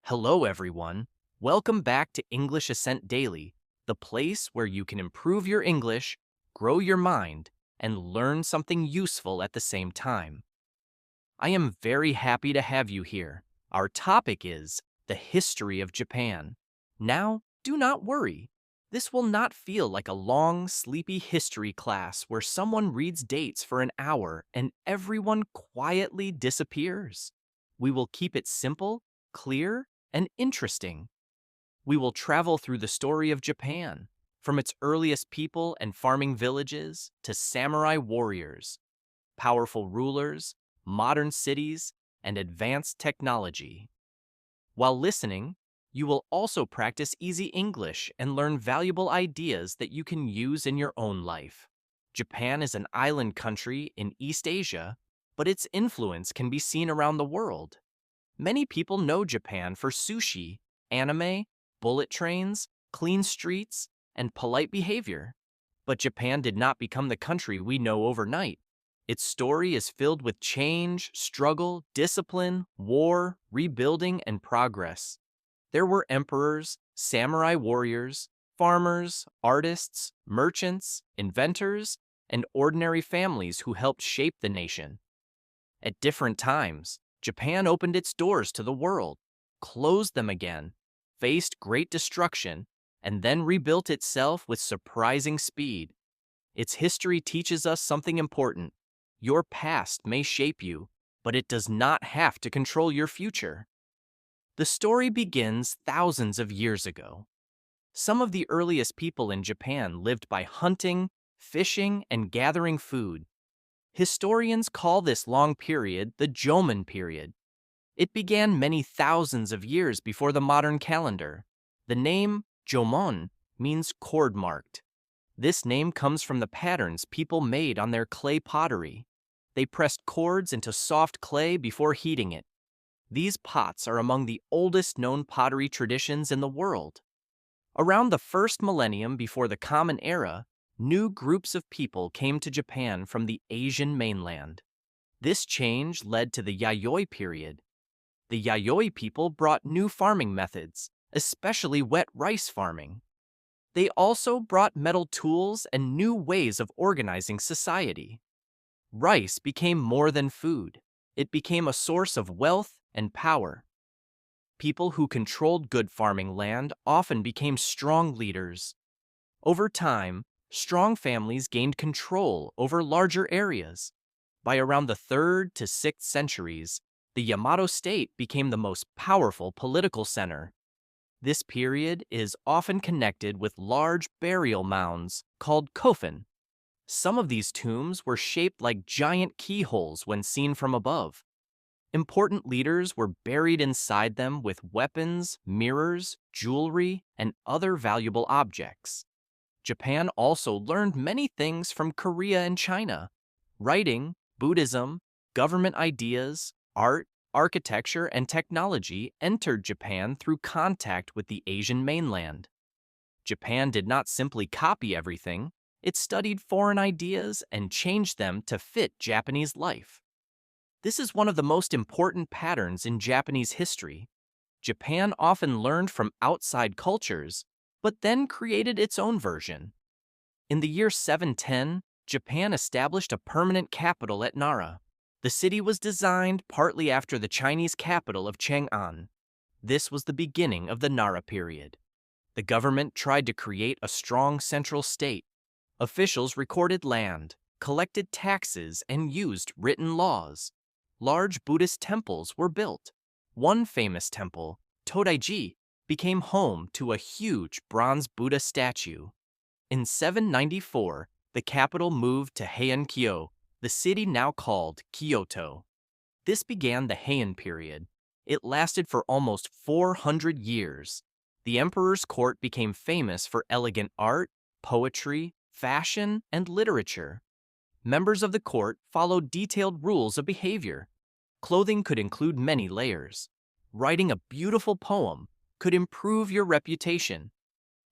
Hello, everyone. Welcome back to English Ascent Daily, the place where you can improve your English, grow your mind, and learn something useful at the same time. I am very happy to have you here. Our topic is the history of Japan. Now, do not worry. This will not feel like a long, sleepy history class where someone reads dates for an hour and everyone quietly disappears. We will keep it simple, clear, and interesting. We will travel through the story of Japan, from its earliest people and farming villages to samurai warriors, powerful rulers, modern cities, and advanced technology. While listening, you will also practice easy English and learn valuable ideas that you can use in your own life. Japan is an island country in East Asia, but its influence can be seen around the world. Many people know Japan for sushi, anime, bullet trains, clean streets, and polite behavior. But Japan did not become the country we know overnight. Its story is filled with change, struggle, discipline, war, rebuilding, and progress. There were emperors, samurai warriors, farmers, artists, merchants, inventors, and ordinary families who helped shape the nation. At different times, Japan opened its doors to the world, closed them again, faced great destruction, and then rebuilt itself with surprising speed. Its history teaches us something important. Your past may shape you, but it does not have to control your future. The story begins thousands of years ago. Some of the earliest people in Japan lived by hunting, fishing, and gathering food. Historians call this long period the Jomon period. It began many thousands of years before the modern calendar. The name Jomon means cord-marked. This name comes from the patterns people made on their clay pottery. They pressed cords into soft clay before heating it. These pots are among the oldest known pottery traditions in the world. Around the first millennium before the Common Era, new groups of people came to Japan from the Asian mainland. This change led to the Yayoi period. The Yayoi people brought new farming methods, especially wet rice farming. They also brought metal tools and new ways of organizing society. Rice became more than food. It became a source of wealth and power. People who controlled good farming land often became strong leaders. Over time, strong families gained control over larger areas. By around the 3rd to 6th centuries, the Yamato state became the most powerful political center. This period is often connected with large burial mounds called kofun. Some of these tombs were shaped like giant keyholes when seen from above. Important leaders were buried inside them with weapons, mirrors, jewelry, and other valuable objects. Japan also learned many things from Korea and China. Writing, Buddhism, government ideas, art, architecture, and technology entered Japan through contact with the Asian mainland. Japan did not simply copy everything, it studied foreign ideas and changed them to fit Japanese life. This is one of the most important patterns in Japanese history. Japan often learned from outside cultures, but then created its own version. In the year 710, Japan established a permanent capital at Nara. The city was designed partly after the Chinese capital of Chang'an. This was the beginning of the Nara period. The government tried to create a strong central state. Officials recorded land, collected taxes, and used written laws. Large Buddhist temples were built. One famous temple, Todaiji, became home to a huge bronze Buddha statue. In 794, the capital moved to Heian-kyo, the city now called Kyoto. This began the Heian period. It lasted for almost 400 years. The emperor's court became famous for elegant art, poetry, fashion, and literature. Members of the court followed detailed rules of behavior. Clothing could include many layers. Writing a beautiful poem could improve your reputation.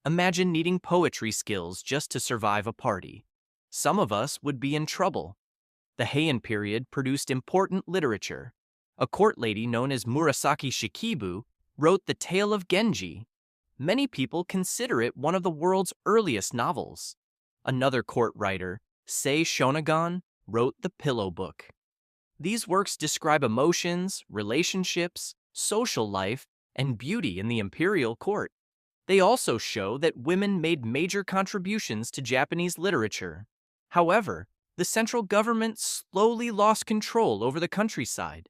Imagine needing poetry skills just to survive a party. Some of us would be in trouble. The Heian period produced important literature. A court lady known as Murasaki Shikibu wrote The Tale of Genji. Many people consider it one of the world's earliest novels. Another court writer, Sei Shonagon, wrote The Pillow Book. These works describe emotions, relationships, social life, and beauty in the imperial court. They also show that women made major contributions to Japanese literature. However, the central government slowly lost control over the countryside.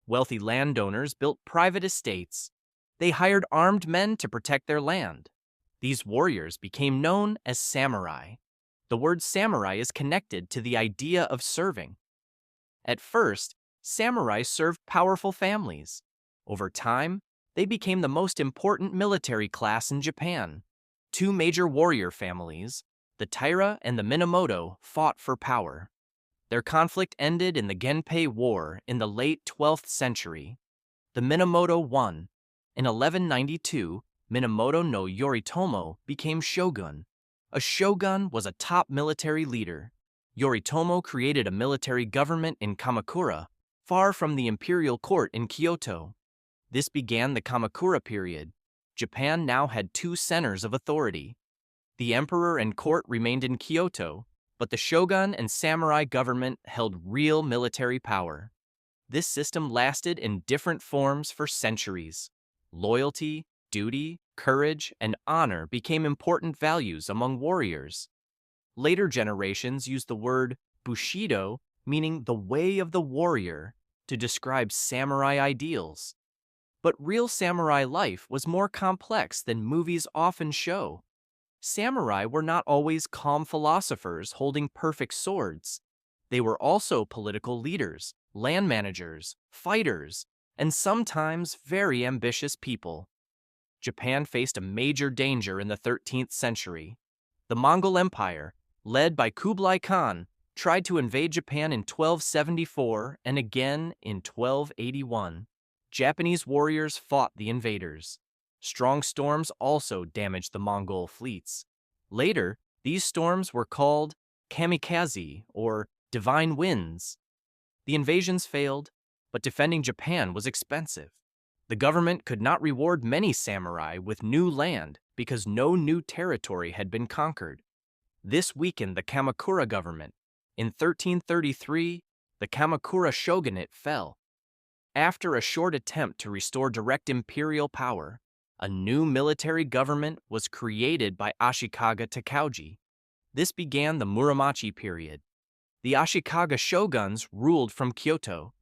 Wealthy landowners built private estates. They hired armed men to protect their land. These warriors became known as samurai. The word samurai is connected to the idea of serving. At first, samurai served powerful families. Over time, they became the most important military class in Japan. Two major warrior families, the Taira and the Minamoto, fought for power. Their conflict ended in the Genpei War in the late 12th century. The Minamoto won. In 1192, Minamoto no Yoritomo became shogun. A shogun was a top military leader. Yoritomo created a military government in Kamakura, far from the imperial court in Kyoto. This began the Kamakura period. Japan now had two centers of authority. The emperor and court remained in Kyoto, but the shogun and samurai government held real military power. This system lasted in different forms for centuries. Loyalty, duty, courage, and honor became important values among warriors. Later generations used the word bushido, meaning the way of the warrior, to describe samurai ideals. But real samurai life was more complex than movies often show. Samurai were not always calm philosophers holding perfect swords. They were also political leaders, land managers, fighters, and sometimes very ambitious people. Japan faced a major danger in the 13th century. The Mongol Empire, led by Kublai Khan, tried to invade Japan in 1274 and again in 1281. Japanese warriors fought the invaders. Strong storms also damaged the Mongol fleets. Later, these storms were called kamikaze, or divine winds. The invasions failed, but defending Japan was expensive. The government could not reward many samurai with new land because no new territory had been conquered. This weakened the Kamakura government. In 1333, the Kamakura shogunate fell. After a short attempt to restore direct imperial power, a new military government was created by Ashikaga Takauji. This began the Muromachi period. The Ashikaga shoguns ruled from Kyoto.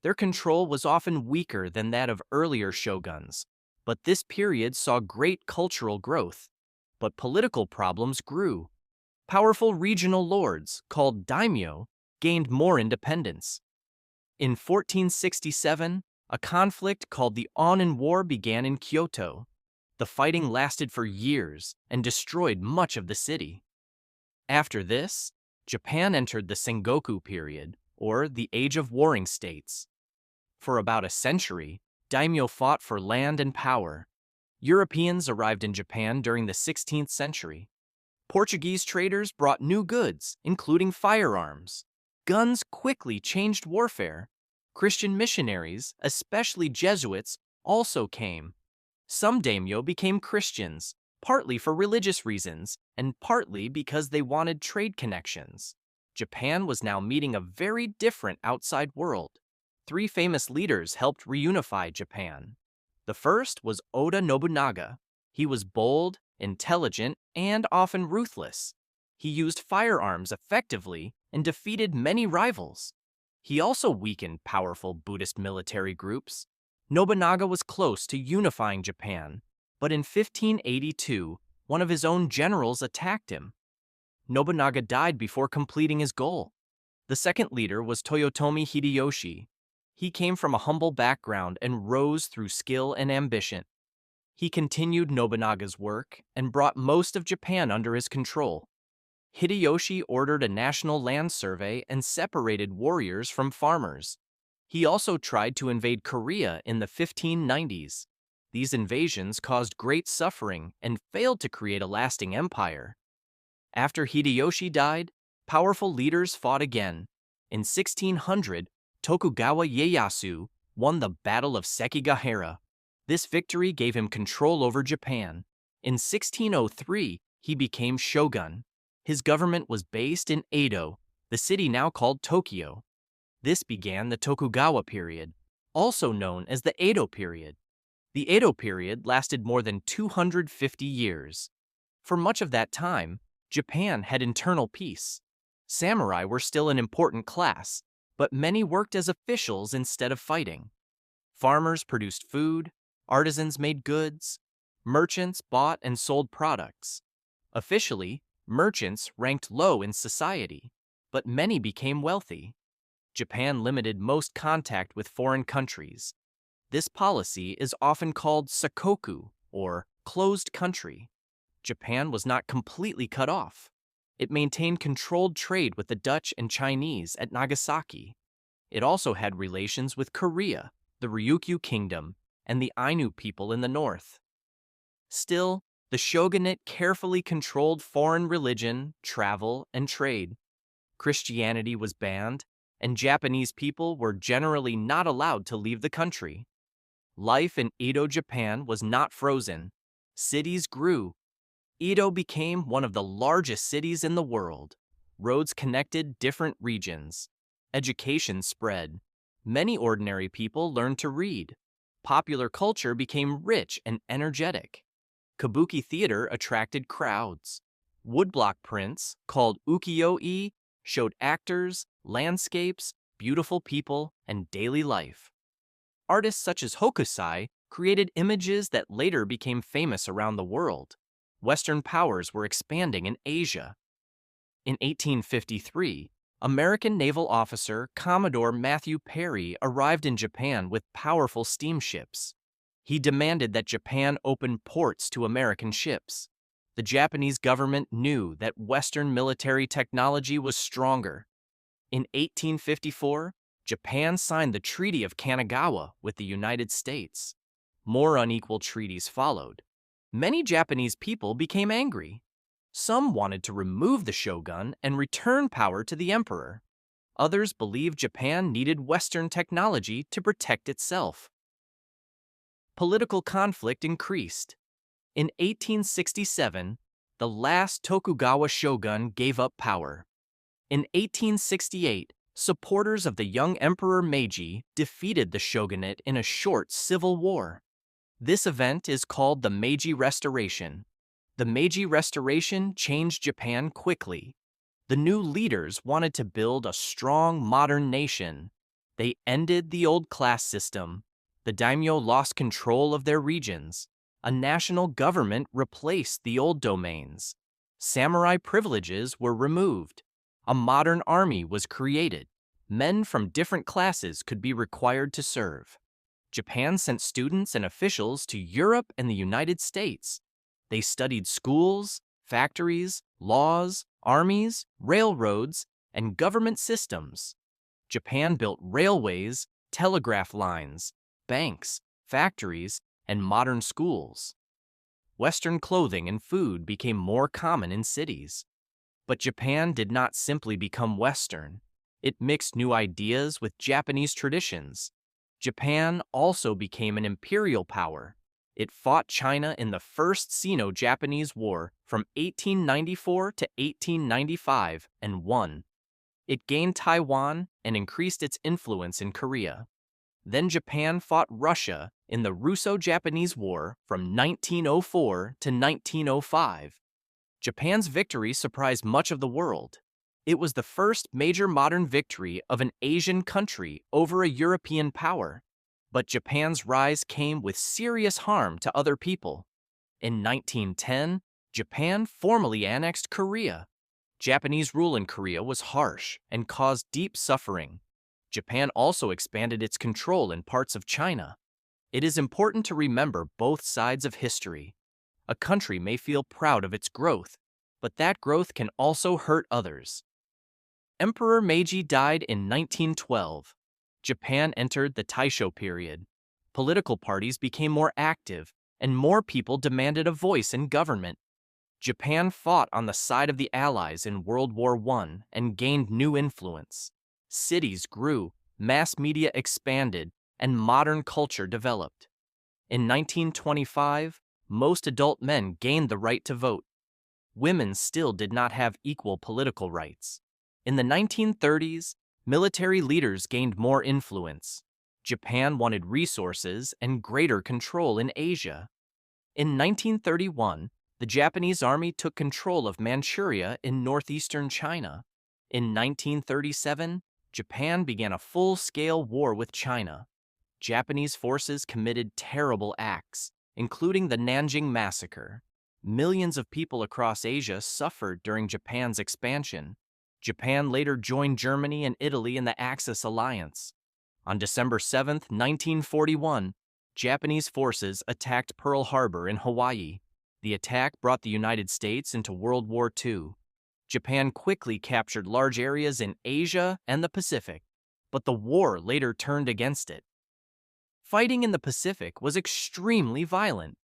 Their control was often weaker than that of earlier shoguns, but this period saw great cultural growth. But political problems grew. Powerful regional lords, called daimyo, gained more independence. In 1467, a conflict called the Onin War began in Kyoto. The fighting lasted for years and destroyed much of the city. After this, Japan entered the Sengoku period, or the Age of Warring States. For about a century, daimyo fought for land and power. Europeans arrived in Japan during the 16th century. Portuguese traders brought new goods, including firearms. Guns quickly changed warfare. Christian missionaries, especially Jesuits, also came. Some daimyo became Christians, partly for religious reasons and partly because they wanted trade connections. Japan was now meeting a very different outside world. Three famous leaders helped reunify Japan. The first was Oda Nobunaga. He was bold, intelligent, and often ruthless. He used firearms effectively and defeated many rivals. He also weakened powerful Buddhist military groups. Nobunaga was close to unifying Japan, but in 1582, one of his own generals attacked him. Nobunaga died before completing his goal. The second leader was Toyotomi Hideyoshi. He came from a humble background and rose through skill and ambition. He continued Nobunaga's work and brought most of Japan under his control. Hideyoshi ordered a national land survey and separated warriors from farmers. He also tried to invade Korea in the 1590s. These invasions caused great suffering and failed to create a lasting empire. After Hideyoshi died, powerful leaders fought again. In 1600, Tokugawa Ieyasu won the Battle of Sekigahara. This victory gave him control over Japan. In 1603, he became shogun. His government was based in Edo, the city now called Tokyo. This began the Tokugawa period, also known as the Edo period. The Edo period lasted more than 250 years. For much of that time, Japan had internal peace. Samurai were still an important class, but many worked as officials instead of fighting. Farmers produced food, artisans made goods, merchants bought and sold products. Officially, merchants ranked low in society, but many became wealthy. Japan limited most contact with foreign countries. This policy is often called sakoku, or closed country. Japan was not completely cut off. It maintained controlled trade with the Dutch and Chinese at Nagasaki. It also had relations with Korea, the Ryukyu Kingdom, and the Ainu people in the north. Still, the shogunate carefully controlled foreign religion, travel, and trade. Christianity was banned, and Japanese people were generally not allowed to leave the country. Life in Edo, Japan was not frozen. Cities grew. Edo became one of the largest cities in the world. Roads connected different regions. Education spread. Many ordinary people learned to read. Popular culture became rich and energetic. Kabuki theater attracted crowds. Woodblock prints, called ukiyo-e, showed actors, landscapes, beautiful people, and daily life. Artists such as Hokusai created images that later became famous around the world. Western powers were expanding in Asia. In 1853, American naval officer Commodore Matthew Perry arrived in Japan with powerful steamships. He demanded that Japan open ports to American ships. The Japanese government knew that Western military technology was stronger. In 1854, Japan signed the Treaty of Kanagawa with the United States. More unequal treaties followed. Many Japanese people became angry. Some wanted to remove the shogun and return power to the emperor. Others believed Japan needed Western technology to protect itself. Political conflict increased. In 1867, the last Tokugawa shogun gave up power. In 1868, supporters of the young Emperor Meiji defeated the shogunate in a short civil war. This event is called the Meiji Restoration. The Meiji Restoration changed Japan quickly. The new leaders wanted to build a strong, modern nation. They ended the old class system. The daimyo lost control of their regions. A national government replaced the old domains. Samurai privileges were removed. A modern army was created. Men from different classes could be required to serve. Japan sent students and officials to Europe and the United States. They studied schools, factories, laws, armies, railroads, and government systems. Japan built railways, telegraph lines, banks, factories, and modern schools. Western clothing and food became more common in cities. But Japan did not simply become Western. It mixed new ideas with Japanese traditions. Japan also became an imperial power. It fought China in the First Sino-Japanese War from 1894 to 1895 and won. It gained Taiwan and increased its influence in Korea. Then Japan fought Russia in the Russo-Japanese War from 1904 to 1905. Japan's victory surprised much of the world. It was the first major modern victory of an Asian country over a European power. But Japan's rise came with serious harm to other people. In 1910, Japan formally annexed Korea. Japanese rule in Korea was harsh and caused deep suffering. Japan also expanded its control in parts of China. It is important to remember both sides of history. A country may feel proud of its growth, but that growth can also hurt others. Emperor Meiji died in 1912. Japan entered the Taisho period. Political parties became more active, and more people demanded a voice in government. Japan fought on the side of the Allies in World War I and gained new influence. Cities grew, mass media expanded, and modern culture developed. In 1925, most adult men gained the right to vote. Women still did not have equal political rights. In the 1930s, military leaders gained more influence. Japan wanted resources and greater control in Asia. In 1931, the Japanese army took control of Manchuria in northeastern China. In 1937, Japan began a full-scale war with China. Japanese forces committed terrible acts, including the Nanjing Massacre. Millions of people across Asia suffered during Japan's expansion. Japan later joined Germany and Italy in the Axis alliance. On December 7, 1941, Japanese forces attacked Pearl Harbor in Hawaii. The attack brought the United States into World War II. Japan quickly captured large areas in Asia and the Pacific, but the war later turned against it. Fighting in the Pacific was extremely violent.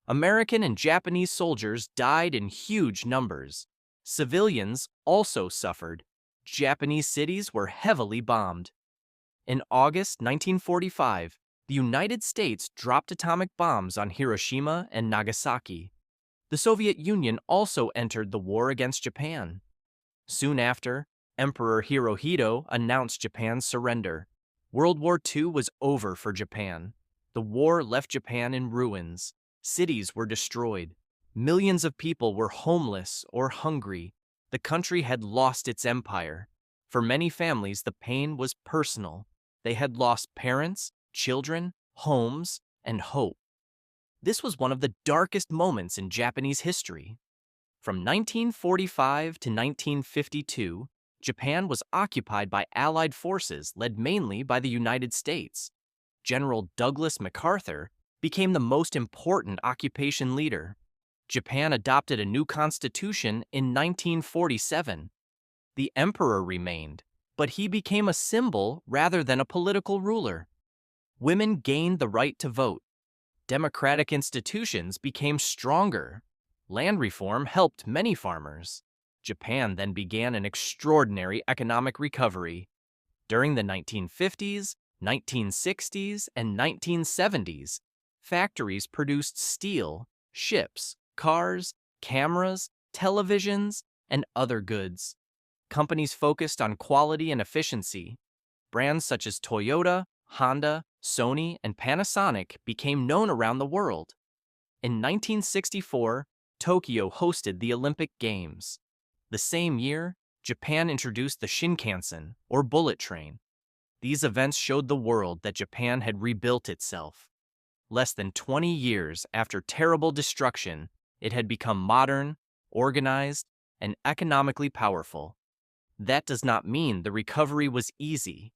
American and Japanese soldiers died in huge numbers. Civilians also suffered. Japanese cities were heavily bombed. In August 1945, the United States dropped atomic bombs on Hiroshima and Nagasaki. The Soviet Union also entered the war against Japan. Soon after, Emperor Hirohito announced Japan's surrender. World War II was over for Japan. The war left Japan in ruins. Cities were destroyed. Millions of people were homeless or hungry. The country had lost its empire. For many families, the pain was personal. They had lost parents, children, homes, and hope. This was one of the darkest moments in Japanese history. From 1945 to 1952, Japan was occupied by Allied forces led mainly by the United States. General Douglas MacArthur became the most important occupation leader. Japan adopted a new constitution in 1947. The emperor remained, but he became a symbol rather than a political ruler. Women gained the right to vote. Democratic institutions became stronger. Land reform helped many farmers. Japan then began an extraordinary economic recovery. During the 1950s, 1960s, and 1970s, factories produced steel, ships, cars, cameras, televisions, and other goods. Companies focused on quality and efficiency. Brands such as Toyota, Honda, Sony, and Panasonic became known around the world. In 1964, Tokyo hosted the Olympic Games. The same year, Japan introduced the Shinkansen, or bullet train. These events showed the world that Japan had rebuilt itself. Less than 20 years after terrible destruction, it had become modern, organized, and economically powerful. That does not mean the recovery was easy.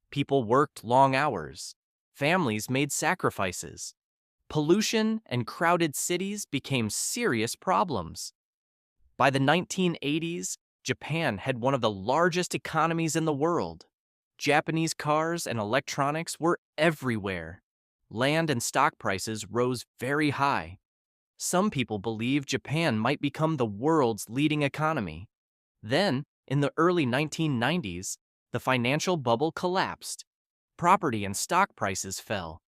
People worked long hours. Families made sacrifices. Pollution and crowded cities became serious problems. By the 1980s, Japan had one of the largest economies in the world. Japanese cars and electronics were everywhere. Land and stock prices rose very high. Some people believed Japan might become the world's leading economy. Then, in the early 1990s, the financial bubble collapsed. Property and stock prices fell.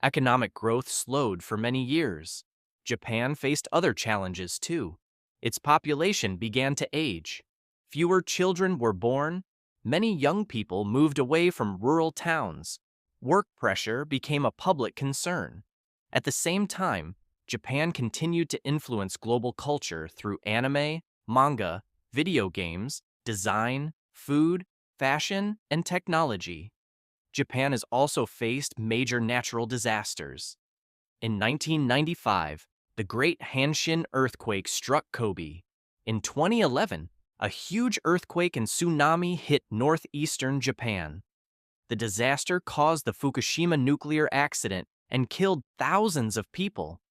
Economic growth slowed for many years. Japan faced other challenges too. Its population began to age. Fewer children were born. Many young people moved away from rural towns. Work pressure became a public concern. At the same time, Japan continued to influence global culture through anime, manga, video games, design, food, fashion, and technology. Japan has also faced major natural disasters. In 1995, the Great Hanshin earthquake struck Kobe. In 2011, a huge earthquake and tsunami hit northeastern Japan. The disaster caused the Fukushima nuclear accident and killed thousands of people.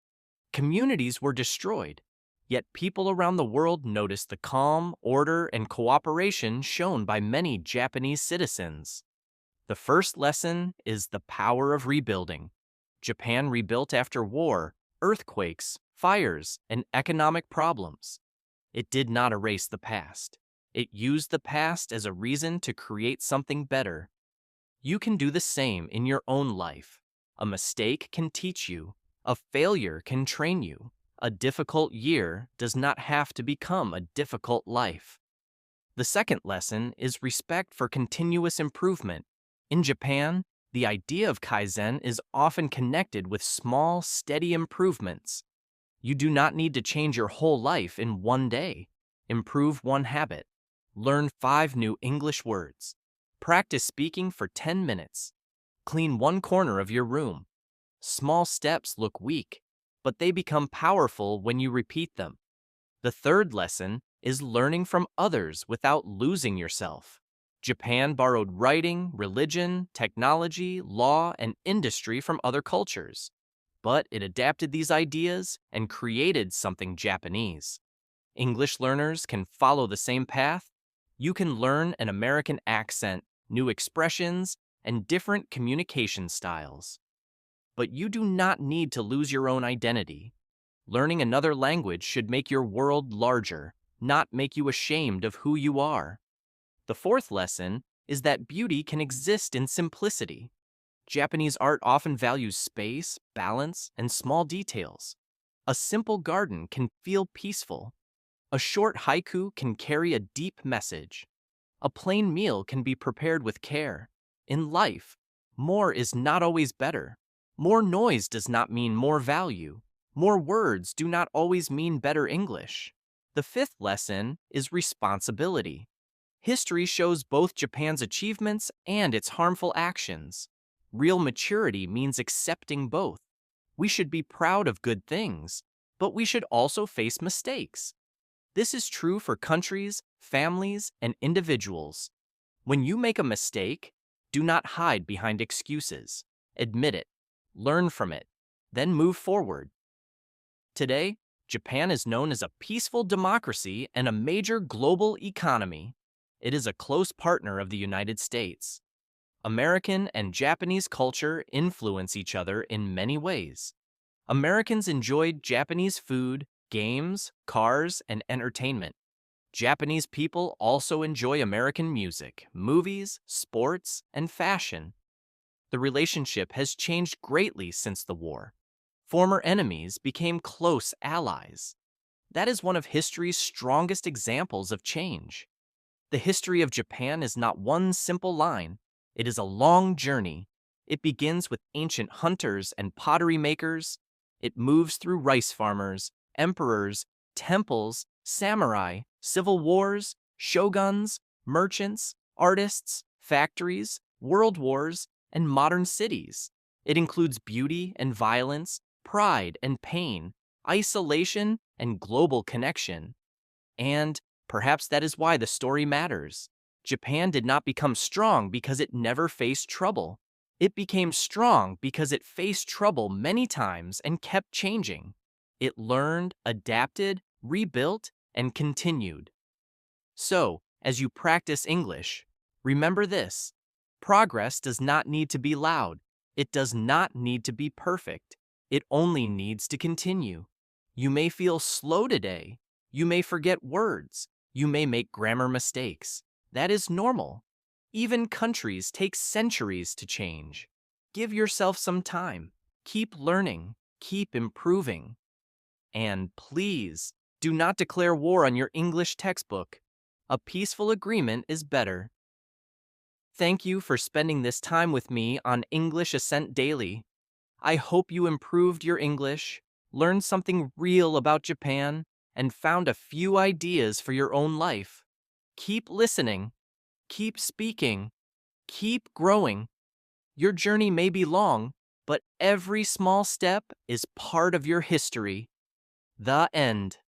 Communities were destroyed, yet people around the world noticed the calm, order, and cooperation shown by many Japanese citizens. The first lesson is the power of rebuilding. Japan rebuilt after war, earthquakes, fires, and economic problems. It did not erase the past. It used the past as a reason to create something better. You can do the same in your own life. A mistake can teach you. A failure can train you. A difficult year does not have to become a difficult life. The second lesson is respect for continuous improvement. In Japan, the idea of Kaizen is often connected with small, steady improvements. You do not need to change your whole life in one day. Improve one habit. Learn 5 new English words. Practice speaking for 10 minutes. Clean one corner of your room. Small steps look weak, but they become powerful when you repeat them. The third lesson is learning from others without losing yourself. Japan borrowed writing, religion, technology, law, and industry from other cultures, but it adapted these ideas and created something Japanese. English learners can follow the same path. You can learn an American accent, new expressions, and different communication styles. But you do not need to lose your own identity. Learning another language should make your world larger, not make you ashamed of who you are. The fourth lesson is that beauty can exist in simplicity. Japanese art often values space, balance, and small details. A simple garden can feel peaceful. A short haiku can carry a deep message. A plain meal can be prepared with care. In life, more is not always better. More noise does not mean more value. More words do not always mean better English. The fifth lesson is responsibility. History shows both Japan's achievements and its harmful actions. Real maturity means accepting both. We should be proud of good things, but we should also face mistakes. This is true for countries, families, and individuals. When you make a mistake, do not hide behind excuses. Admit it, learn from it, then move forward. Today, Japan is known as a peaceful democracy and a major global economy. It is a close partner of the United States. American and Japanese culture influence each other in many ways. Americans enjoyed Japanese food, games, cars, and entertainment. Japanese people also enjoy American music, movies, sports, and fashion. The relationship has changed greatly since the war. Former enemies became close allies. That is one of history's strongest examples of change. The history of Japan is not one simple line. It is a long journey. It begins with ancient hunters and pottery makers. It moves through rice farmers, emperors, temples, samurai, civil wars, shoguns, merchants, artists, factories, world wars, and modern cities. It includes beauty and violence, pride and pain, isolation and global connection. And perhaps that is why the story matters. Japan did not become strong because it never faced trouble. It became strong because it faced trouble many times and kept changing. It learned, adapted, rebuilt, and continued. So, as you practice English, remember this: progress does not need to be loud. It does not need to be perfect. It only needs to continue. You may feel slow today. You may forget words. You may make grammar mistakes. That is normal. Even countries take centuries to change. Give yourself some time. Keep learning. Keep improving. And please, do not declare war on your English textbook. A peaceful agreement is better. Thank you for spending this time with me on English Ascent Daily. I hope you improved your English, learned something real about Japan, and found a few ideas for your own life. Keep listening, keep speaking, keep growing. Your journey may be long, but every small step is part of your history. The end.